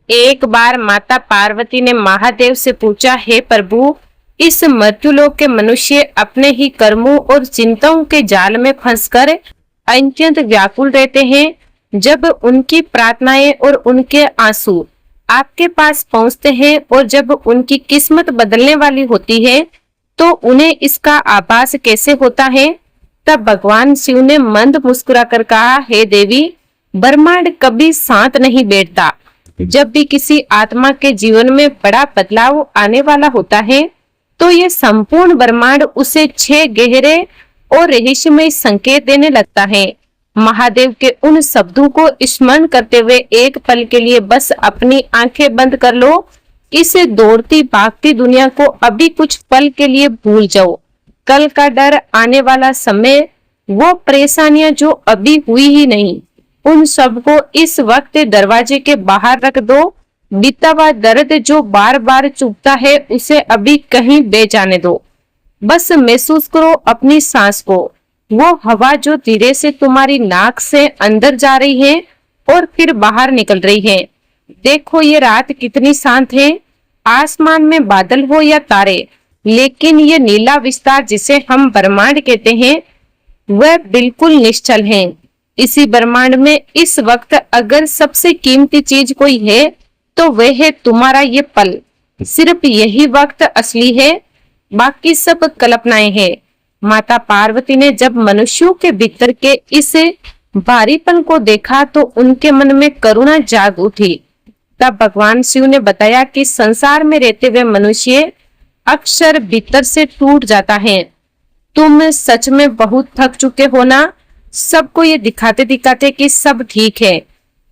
एक बार माता पार्वती ने महादेव से पूछा, हे प्रभु, इस मर्त्युलोक के मनुष्य अपने ही कर्मों और चिंताओं के जाल में फंसकर अत्यंत व्याकुल रहते हैं। जब उनकी प्रार्थनाएं और उनके आंसू आपके पास पहुंचते हैं और जब उनकी किस्मत बदलने वाली होती है तो उन्हें इसका आभास कैसे होता है? तब भगवान शिव ने मंद मुस्कुराकर कहा, हे देवी, ब्रह्मांड कभी शांत नहीं बैठता। जब भी किसी आत्मा के जीवन में बड़ा बदलाव आने वाला होता है तो ये संपूर्ण ब्रह्मांड उसे 6 गहरे और रहस्यमय संकेत देने लगता है। महादेव के उन शब्दों को स्मरण करते हुए एक पल के लिए बस अपनी आंखें बंद कर लो। इस दौड़ती भागती दुनिया को अभी कुछ पल के लिए भूल जाओ। कल का डर, आने वाला समय, वो परेशानियां जो अभी हुई ही नहीं, उन सबको इस वक्त दरवाजे के बाहर रख दो। बीता हुआ दर्द जो बार बार चुभता है उसे अभी कहीं बह जाने दो। बस महसूस करो अपनी सांस को, वो हवा जो धीरे से तुम्हारी नाक से अंदर जा रही है और फिर बाहर निकल रही है। देखो ये रात कितनी शांत है। आसमान में बादल हो या तारे, लेकिन ये नीला विस्तार जिसे हम ब्रह्मांड कहते हैं वह बिल्कुल निश्चल है। इसी ब्रह्मांड में इस वक्त अगर सबसे कीमती चीज कोई है तो वह है तुम्हारा ये पल। सिर्फ यही वक्त असली है, बाकी सब कल्पनाएं हैं। माता पार्वती ने जब मनुष्यों के भीतर के इस भारीपन को देखा तो उनके मन में करुणा जाग उठी। तब भगवान शिव ने बताया कि संसार में रहते हुए मनुष्य अक्सर भीतर से टूट जाता है। तुम सच में बहुत थक चुके हो ना? सबको ये दिखाते दिखाते कि सब ठीक है,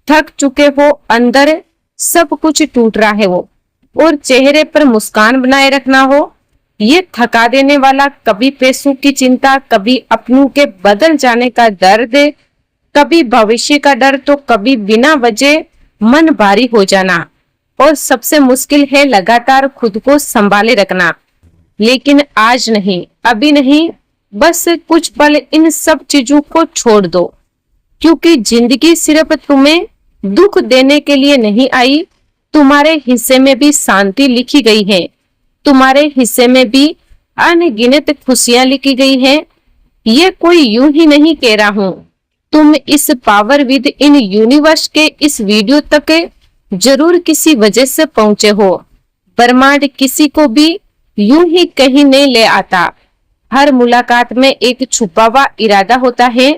थक चुके हो, अंदर सब कुछ टूट रहा है वो, और चेहरे पर मुस्कान बनाए रखना हो। ये थका देने वाला, कभी पैसों की चिंता, कभी अपनों के बदल जाने का दर्द, कभी भविष्य का डर, तो कभी बिना वजह मन भारी हो जाना, और सबसे मुश्किल है लगातार खुद को संभाले रखना। लेकिन आज नहीं, अभी नहीं, बस कुछ पल इन सब चीजों को छोड़ दो, क्योंकि जिंदगी सिर्फ तुम्हें दुख देने के लिए नहीं आई। तुम्हारे हिस्से में भी शांति लिखी गई है, तुम्हारे हिस्से में भी अनगिनत खुशियां लिखी गई है। ये कोई यूं ही नहीं कह रहा हूं। तुम इस पावर विद इन यूनिवर्स के इस वीडियो तक जरूर किसी वजह से पहुंचे हो। ब्रह्मांड किसी को भी यूं ही कहीं नहीं ले आता। हर मुलाकात में एक छुपा हुआ इरादा होता है,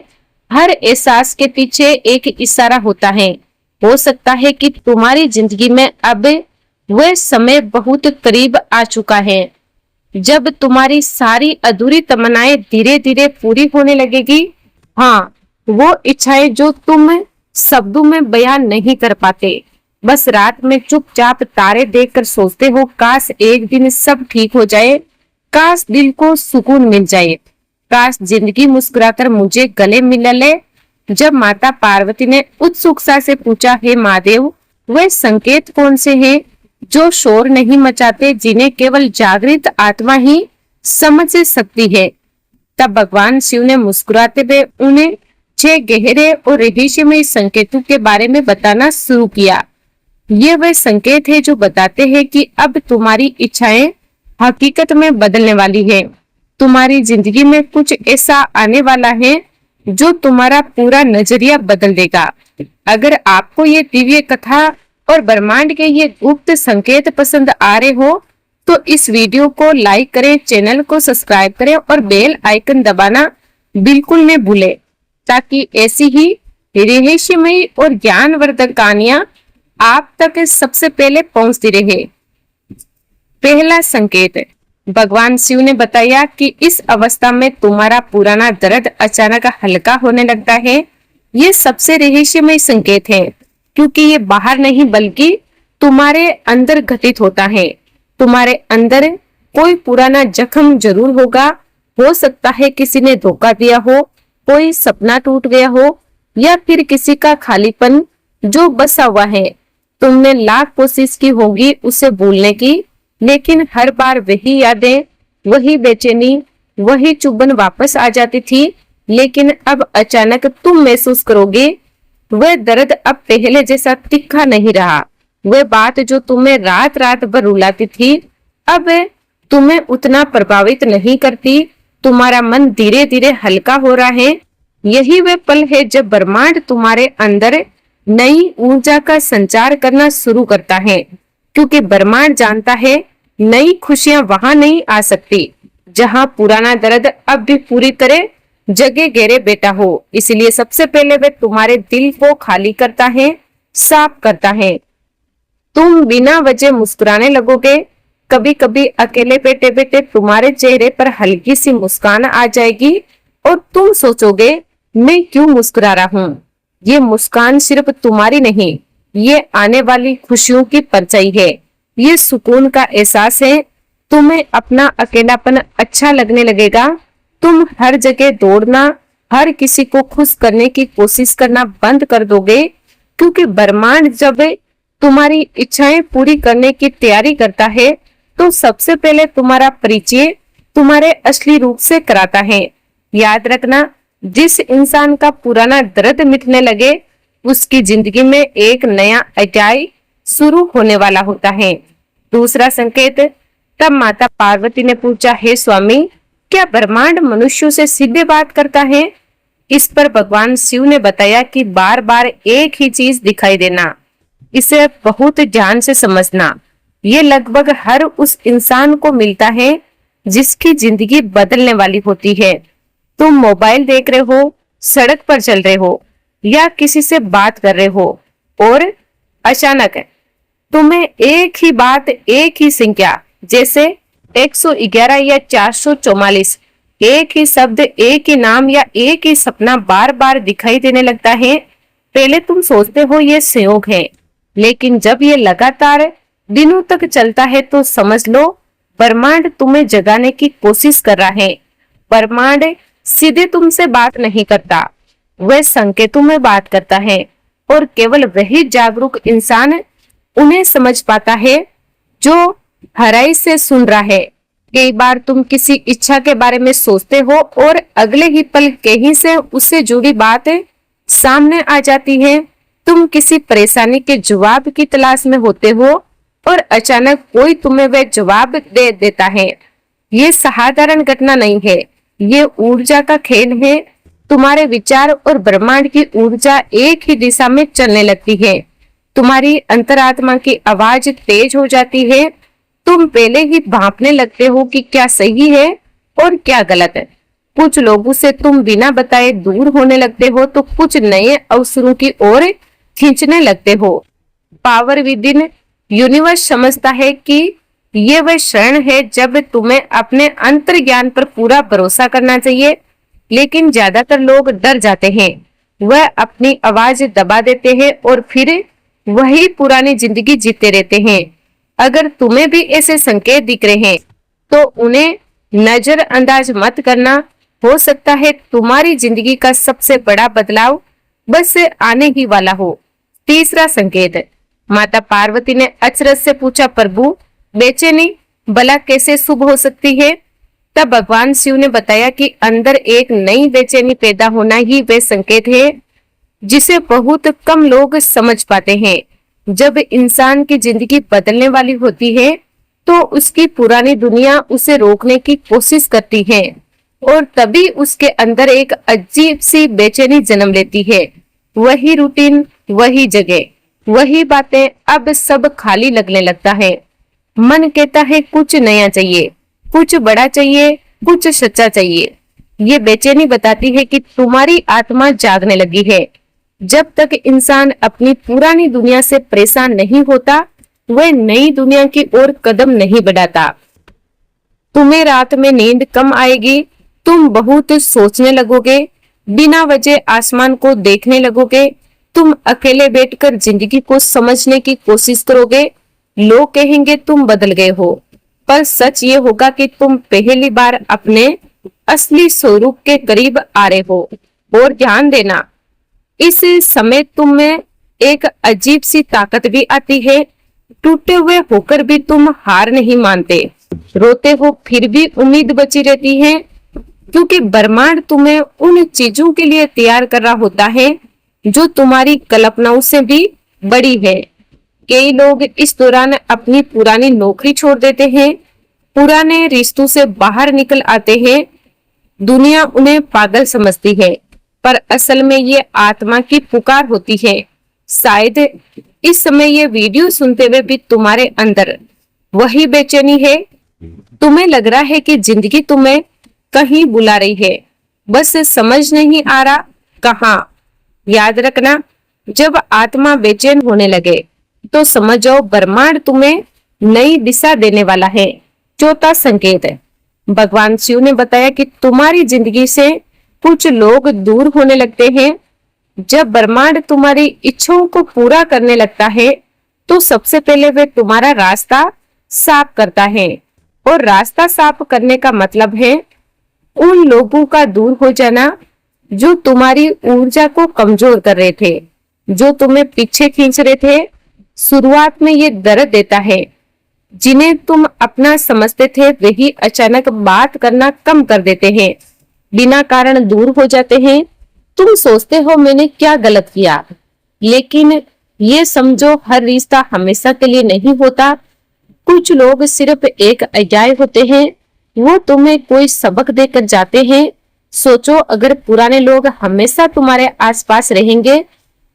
हर एहसास के पीछे एक इशारा होता है। हो सकता है कि तुम्हारी जिंदगी में अब वह समय बहुत करीब आ चुका है जब तुम्हारी सारी अधूरी तमन्नाएं धीरे धीरे पूरी होने लगेगी। हाँ, वो इच्छाएं जो तुम शब्दों में बयान नहीं कर पाते। बस रात में चुपचाप तारे देखकर सोचते हो, काश एक दिन सब ठीक हो जाए, काश दिल को सुकून मिल जाए, काश जिंदगी मुस्कुराकर मुझे गले मिला ले। जब माता पार्वती ने उत्सुकता से पूछा, हे महादेव, वह संकेत कौन से हैं जो शोर नहीं मचाते, जिन्हें केवल जागृत आत्मा ही समझ सकती है? तब भगवान शिव ने मुस्कुराते हुए उन्हें 6 गहरे और रहस्यमय संकेतों के बारे में बताना शुरू किया। ये वह संकेत है जो बताते हैं कि अब तुम्हारी इच्छाएं हकीकत में बदलने वाली है। तुम्हारी जिंदगी में कुछ ऐसा आने वाला है जो तुम्हारा पूरा नजरिया बदल देगा। अगर आपको ये दिव्य कथा और ब्रह्मांड के ये गुप्त संकेत पसंद आ रहे हो तो इस वीडियो को लाइक करें, चैनल को सब्सक्राइब करें और बेल आइकन दबाना बिल्कुल न भूलें, ताकि ऐसी ही रहस्यमयी और ज्ञानवर्धक कहानियां आप तक सबसे पहले पहुंचती रहे। पहला संकेत, भगवान शिव ने बताया कि इस अवस्था में तुम्हारा पुराना दर्द अचानक हल्का होने लगता है। ये सबसे रहस्यमय संकेत है, क्योंकि ये बाहर नहीं बल्कि तुम्हारे अंदर घटित होता है। तुम्हारे अंदर कोई पुराना जख्म जरूर होगा। हो सकता है किसी ने धोखा दिया हो, कोई सपना टूट गया हो, या फिर किसी का खालीपन जो बसा हुआ है। तुमने लाख कोशिश की होगी उसे भूलने की, लेकिन हर बार वही यादें, वही बेचैनी, वही चुभन वापस आ जाती थी। लेकिन अब अचानक तुम महसूस करोगे वह दर्द अब पहले जैसा तीखा नहीं रहा। वह बात जो तुम्हें रात रात भर रुलाती थी, अब तुम्हें उतना प्रभावित नहीं करती। तुम्हारा मन धीरे धीरे हल्का हो रहा है। यही वह पल है जब ब्रह्मांड तुम्हारे अंदर नई ऊर्जा का संचार करना शुरू करता है, क्योंकि ब्रह्मांड जानता है नई खुशियां वहां नहीं आ सकती जहां पुराना दर्द अब भी पूरी तरह जगह घेरे बैठा हो। इसलिए सबसे पहले वे तुम्हारे दिल को खाली करता है, साफ करता है। तुम बिना वजह मुस्कुराने लगोगे। कभी कभी अकेले बैठे बैठे तुम्हारे चेहरे पर हल्की सी मुस्कान आ जाएगी और तुम सोचोगे, मैं क्यों मुस्कुरा रहा हूँ। ये मुस्कान सिर्फ तुम्हारी नहीं, ये आने वाली खुशियों की परछाई है। ये सुकून का एहसास है। तुम्हें अपना अकेलापन अच्छा लगने लगेगा। तुम हर जगह दौड़ना, हर किसी को खुश करने की कोशिश करना बंद कर दोगे, क्योंकि ब्रह्मांड जब तुम्हारी इच्छाएं पूरी करने की तैयारी करता है तो सबसे पहले तुम्हारा परिचय तुम्हारे असली रूप से कराता है। याद रखना, जिस इंसान का पुराना दर्द मिटने लगे, उसकी जिंदगी में एक नया अध्याय शुरू होने वाला होता है। दूसरा संकेत। तब माता पार्वती ने पूछा, हे स्वामी, क्या ब्रह्मांड मनुष्यों से सीधे बात करता है? इस पर भगवान शिव ने बताया कि बार बार एक ही चीज दिखाई देना, इसे बहुत ध्यान से समझना। ये लगभग हर उस इंसान को मिलता है जिसकी जिंदगी बदलने वाली होती है। तुम मोबाइल देख रहे हो, सड़क पर चल रहे हो या किसी से बात कर रहे हो और अचानक तुम्हें एक ही बात, एक ही संख्या जैसे 111 या 444, एक ही शब्द, एक ही नाम या एक ही सपना बार बार दिखाई देने लगता है। पहले तुम सोचते हो ये संयोग है, लेकिन जब ये लगातार दिनों तक चलता है तो समझ लो ब्रह्मांड तुम्हें जगाने की कोशिश कर रहा है। ब्रह्मांड सीधे तुमसे बात नहीं करता, वह संकेतों में बात करता है और केवल वही जागरूक इंसान उन्हें समझ पाता है जो गहराई से सुन रहा है। कई बार तुम किसी इच्छा के बारे में सोचते हो और अगले ही पल कहीं से उससे जुड़ी बात सामने आ जाती है। तुम किसी परेशानी के जवाब की तलाश में होते हो और अचानक कोई तुम्हें वह जवाब दे देता है। ये साधारण घटना नहीं है, ये ऊर्जा का खेल है। तुम्हारे विचार और ब्रह्मांड की ऊर्जा एक ही दिशा में चलने लगती है। तुम्हारी अंतरात्मा की आवाज तेज हो जाती है। तुम पहले ही भांपने लगते हो कि क्या सही है और क्या गलत है। कुछ लोगों से तुम बिना बताए दूर होने लगते हो तो कुछ नए अवसरों की ओर खींचने लगते हो। पावर विद इन यूनिवर्स समझता है कि ये वह क्षण है जब तुम्हें अपने अंतर्ज्ञान पर पूरा भरोसा करना चाहिए, लेकिन ज्यादातर लोग डर जाते हैं। वह अपनी आवाज दबा देते हैं और फिर वही पुरानी जिंदगी जीते रहते हैं। अगर तुम्हें भी ऐसे संकेत दिख रहे हैं तो उन्हें नजरअंदाज मत करना। हो सकता है तुम्हारी जिंदगी का सबसे बड़ा बदलाव बस आने ही वाला हो। तीसरा संकेत। माता पार्वती ने अचरज से पूछा, प्रभु, बेचैनी भला कैसे शुभ हो सकती है? तब भगवान शिव ने बताया कि अंदर एक नई बेचैनी पैदा होना ही वह संकेत है जिसे बहुत कम लोग समझ पाते हैं। जब इंसान की जिंदगी बदलने वाली होती है तो उसकी पुरानी दुनिया उसे रोकने की कोशिश करती है और तभी उसके अंदर एक अजीब सी बेचैनी जन्म लेती है। वही रूटीन, वही जगह, वही बातें, अब सब खाली लगने लगता है। मन कहता है कुछ नया चाहिए, कुछ बड़ा चाहिए, कुछ सच्चा चाहिए। ये बेचैनी बताती है कि तुम्हारी आत्मा जागने लगी है। जब तक इंसान अपनी पुरानी दुनिया से परेशान नहीं होता, वह नई दुनिया की ओर कदम नहीं बढ़ाता। तुम्हें रात में नींद कम आएगी, तुम बहुत सोचने लगोगे, बिना वजह आसमान को देखने लगोगे, तुम अकेले बैठकर जिंदगी को समझने की कोशिश करोगे। लोग कहेंगे तुम बदल गए हो, पर सच ये होगा कि तुम पहली बार अपने असली स्वरूप के करीब आ रहे हो। और ध्यान देना, इस समय तुम में एक अजीब सी ताकत भी आती है। टूटे हुए होकर भी तुम हार नहीं मानते, रोते हो फिर भी उम्मीद बची रहती है, क्योंकि ब्रह्मांड तुम्हें उन चीजों के लिए तैयार कर रहा होता है जो तुम्हारी कल्पनाओं से भी बड़ी है। कई लोग इस दौरान अपनी पुरानी नौकरी छोड़ देते हैं, पुराने रिश्तों से बाहर निकल आते हैं। दुनिया उन्हें पागल समझती है, पर असल में ये आत्मा की पुकार होती है। शायद इस समय ये वीडियो सुनते हुए भी तुम्हारे अंदर वही बेचैनी है। तुम्हें लग रहा है कि जिंदगी तुम्हें कहीं बुला रही है, बस समझ नहीं आ रहा कहाँ। याद रखना, जब आत्मा बेचैन होने लगे तो समझो ब्रह्मांड तुम्हें नई दिशा देने वाला है। चौथा संकेत है, भगवान शिव ने बताया कि तुम्हारी जिंदगी से कुछ लोग दूर होने लगते हैं। जब ब्रह्मांड तुम्हारी इच्छाओं को पूरा करने लगता है तो सबसे पहले वे तुम्हारा रास्ता साफ करता है, और रास्ता साफ करने का मतलब है उन लोगों का दूर हो जाना जो तुम्हारी ऊर्जा को कमजोर कर रहे थे, जो तुम्हें पीछे खींच रहे थे। शुरुआत में ये दर्द देता है, जिन्हें तुम अपना समझते थे वही अचानक बात करना कम कर देते हैं, बिना कारण दूर हो जाते हैं। तुम सोचते हो मैंने क्या गलत किया, लेकिन ये समझो हर रिश्ता हमेशा के लिए नहीं होता। कुछ लोग सिर्फ एक अध्याय होते हैं, वो तुम्हें कोई सबक देकर जाते हैं। सोचो अगर पुराने लोग हमेशा तुम्हारे आसपास रहेंगे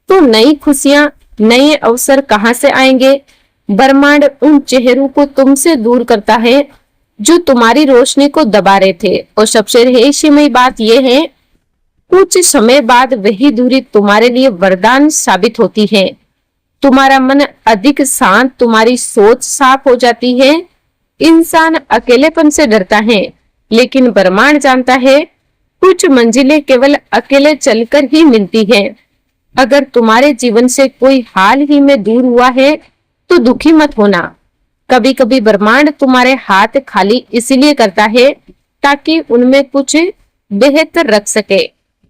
तो नई खुशियां, नए अवसर कहां से आएंगे। ब्रह्मांड उन चेहरों को तुमसे दूर करता है जो तुम्हारी रोशनी को दबा रहे थे। और सबसे रहस्यमयी बात यह है, कुछ समय बाद वही दूरी तुम्हारे लिए वरदान साबित होती है। तुम्हारा मन अधिक शांत, तुम्हारी सोच साफ हो जाती है। इंसान अकेलेपन से डरता है, लेकिन ब्रह्मांड जानता है कुछ मंजिलें केवल अकेले चलकर ही मिलती हैं। अगर तुम्हारे जीवन से कोई हाल ही में दूर हुआ है तो दुखी मत होना। कभी कभी ब्रह्मांड तुम्हारे हाथ खाली इसलिए करता है ताकि उनमें कुछ बेहतर रख सके।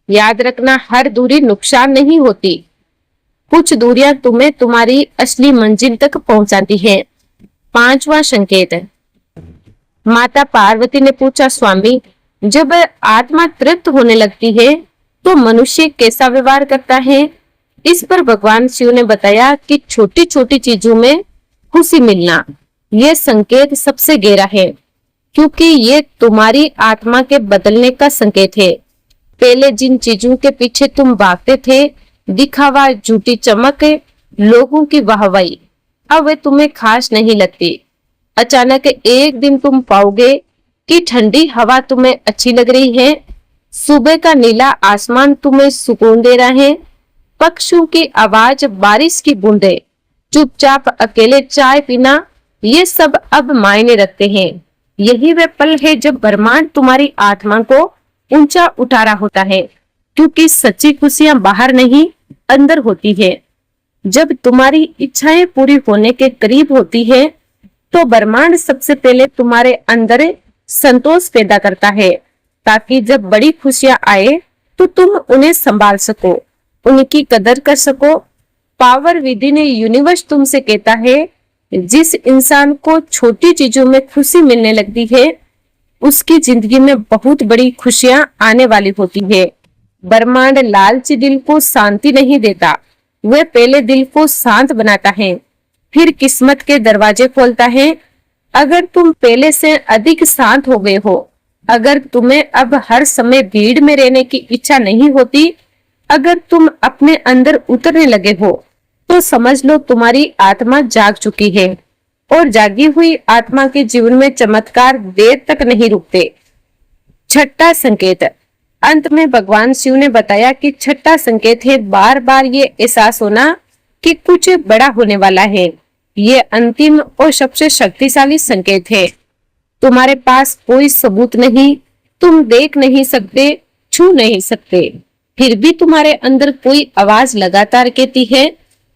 याद रखना, हर दूरी नुकसान नहीं होती, कुछ दूरियां तुम्हें तुम्हारी असली मंजिल तक पहुंचाती हैं। पांचवा संकेत है, माता पार्वती ने पूछा, स्वामी जब आत्मा तृप्त होने लगती है तो मनुष्य कैसा व्यवहार करता है। इस पर भगवान शिव ने बताया कि छोटी छोटी चीजों में खुशी मिलना यह संकेत सबसे गहरा है, क्योंकि ये तुम्हारी आत्मा के बदलने का संकेत है। पहले जिन चीजों के पीछे तुम भागते थे, दिखावा, झूठी चमक, लोगों की वाहवाही, अब वे तुम्हें खास नहीं लगती। अचानक एक दिन तुम पाओगे कि ठंडी हवा तुम्हें अच्छी लग रही है, सुबह का नीला आसमान तुम्हें सुकून दे रहा है, पक्षियों की आवाज, बारिश की बूंदें, चुपचाप अकेले चाय पीना, ये सब अब मायने रखते हैं। यही वह पल है जब ब्रह्मांड तुम्हारी आत्मा को ऊंचा उठा रहा होता है, क्योंकि सच्ची खुशियां बाहर नहीं अंदर होती है। जब तुम्हारी इच्छाएं पूरी होने के करीब होती है तो ब्रह्मांड सबसे पहले तुम्हारे अंदर संतोष पैदा करता है, ताकि जब बड़ी खुशियां आए तो तुम उन्हें संभाल सको, उनकी कदर कर सको। पावर विधि ने यूनिवर्स तुमसे कहता है, जिस इंसान को छोटी चीजों में खुशी मिलने लगती है उसकी जिंदगी में बहुत बड़ी खुशियां आने वाली होती है। ब्रह्मांड लालची दिल को शांति नहीं देता, वह पहले दिल को शांत बनाता है, फिर किस्मत के दरवाजे खोलता है। अगर तुम पहले से अधिक शांत हो गए हो, अगर तुम्हें अब हर समय भीड़ में रहने की इच्छा नहीं होती, अगर तुम अपने अंदर उतरने लगे हो, तो समझ लो तुम्हारी आत्मा जाग चुकी है। और जागी हुई आत्मा के जीवन में चमत्कार देर तक नहीं रुकते। छठा संकेत, अंत में भगवान शिव ने बताया कि छठा संकेत है बार बार ये एहसास होना कि कुछ बड़ा होने वाला है। ये अंतिम और सबसे शक्तिशाली संकेत है। तुम्हारे पास कोई सबूत नहीं, तुम देख नहीं सकते, छू नहीं सकते, फिर भी तुम्हारे अंदर कोई आवाज लगातार कहती है,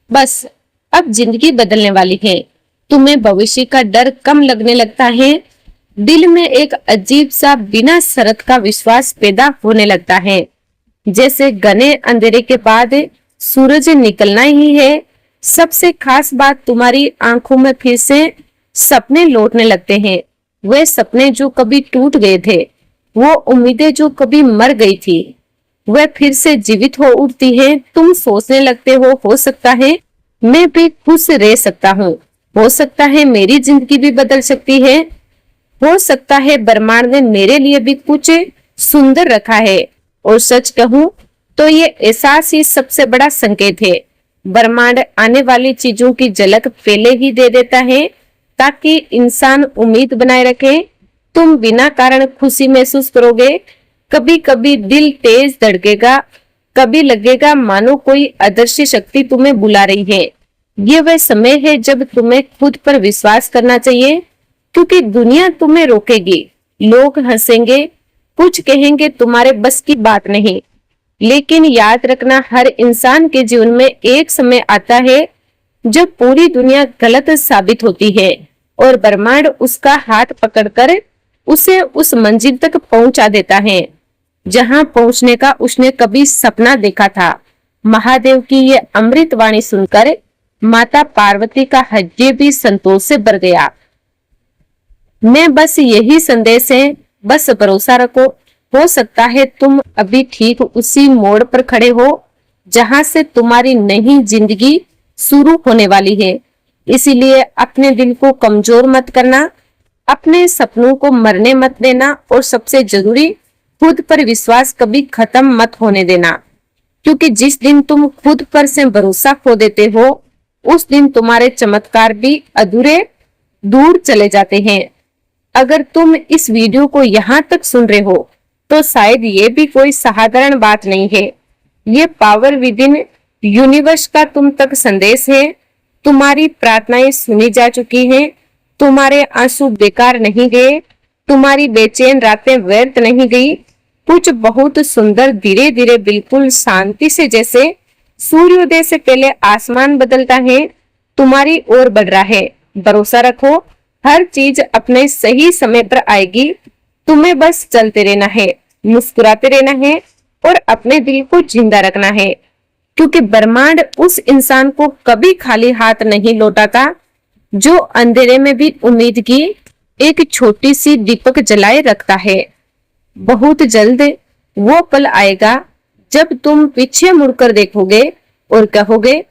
बस अब जिंदगी बदलने वाली है। तुम्हें भविष्य का डर कम लगने लगता है, दिल में एक अजीब सा बिना शर्त का विश्वास पैदा होने लगता है, जैसे घने अंधेरे के बाद सूरज निकलना ही है। सबसे खास बात, तुम्हारी आंखों में फिर से सपने लौटने लगते हैं, वे सपने जो कभी टूट गए थे, वो उम्मीदें जो कभी मर गई थी, वह फिर से जीवित हो उठती है। तुम सोचने लगते हो सकता है मैं भी खुश रह सकता हूँ। हो सकता है मेरी जिंदगी भी बदल सकती है। हो सकता है ब्रह्मांड ने मेरे लिए भी कुछ सुंदर रखा है। और सच कहूँ तो ये एहसास ही सबसे बड़ा संकेत है। ब्रह्मांड आने वाली चीजों की झलक पहले ही दे देता है ताकि इंसान उम्मीद बनाए रखे। तुम बिना कारण खुशी महसूस करोगे। कभी कभी दिल तेज धड़केगा, कभी लगेगा मानो कोई अदृश्य शक्ति तुम्हें बुला रही है। ये वह समय है जब तुम्हें खुद पर विश्वास करना चाहिए, क्योंकि दुनिया तुम्हें रोकेगी, लोग हंसेंगे, कुछ कहेंगे, तुम्हारे बस की बात नहीं। लेकिन याद रखना, हर इंसान के जीवन में एक समय आता है जब पूरी दुनिया गलत साबित होती है और ब्रह्मांड उसका हाथ पकड़कर उसे उस मंजिल तक पहुंचा देता है जहां पहुंचने का उसने कभी सपना देखा था। महादेव की ये अमृत वाणी सुनकर माता पार्वती का हृदय भी संतोष से भर गया। मैं बस यही संदेश है, बस भरोसा रखो। हो सकता है तुम अभी ठीक उसी मोड़ पर खड़े हो जहां से तुम्हारी नई जिंदगी शुरू होने वाली है। इसीलिए अपने दिल को कमजोर मत करना, अपने सपनों को मरने मत देना और सबसे जरूरी, खुद पर विश्वास कभी खत्म मत होने देना। क्योंकि जिस दिन तुम खुद पर से भरोसा खो देते हो, उस दिन तुम्हारे चमत्कार भी अधूरे दूर चले जाते हैं। अगर तुम इस वीडियो को यहाँ तक सुन रहे हो तो शायद ये भी कोई साधारण बात नहीं है। ये पावर विद इन यूनिवर्स का तुम तक संदेश है। तुम्हारी प्रार्थनाएं सुनी जा चुकी हैं, तुम्हारे आंसू बेकार नहीं गए, तुम्हारी बेचैन रातें व्यर्थ नहीं गई। कुछ बहुत सुंदर धीरे धीरे बिल्कुल शांति से, जैसे सूर्योदय से पहले आसमान बदलता है, तुम्हारी ओर बढ़ रहा है। भरोसा रखो, हर चीज अपने सही समय पर आएगी। तुम्हें बस चलते रहना है, मुस्कुराते रहना है और अपने दिल को जिंदा रखना है। क्योंकि ब्रह्मांड उस इंसान को कभी खाली हाथ नहीं लौटाता जो अंधेरे में भी उम्मीद की एक छोटी सी दीपक जलाए रखता है। बहुत जल्द वो पल आएगा जब तुम पीछे मुड़कर देखोगे और कहोगे,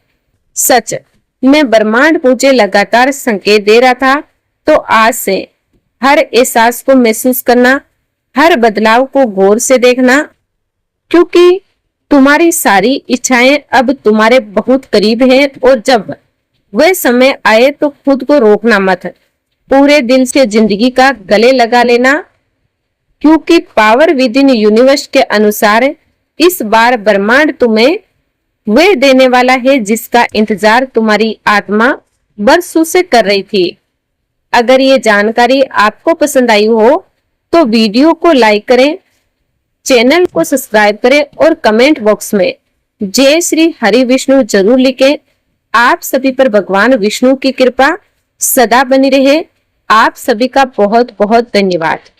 सच मैं ब्रह्मांड मुझे लगातार संकेत दे रहा था। तो आज से हर एहसास को महसूस करना, हर बदलाव को गौर से देखना, क्योंकि तुम्हारी सारी इच्छाएं अब तुम्हारे बहुत करीब हैं। और जब वह समय आए तो खुद को रोकना मत, पूरे दिल से जिंदगी का गले लगा लेना। क्योंकि पावर विद इन यूनिवर्स के अनुसार इस बार ब्रह्मांड तुम्हें वह देने वाला है जिसका इंतजार तुम्हारी आत्मा बरसों से कर रही थी। अगर ये जानकारी आपको पसंद आई हो तो वीडियो को लाइक करें, चैनल को सब्सक्राइब करें और कमेंट बॉक्स में जय श्री हरि विष्णु जरूर लिखें। आप सभी पर भगवान विष्णु की कृपा सदा बनी रहे। आप सभी का बहुत बहुत धन्यवाद।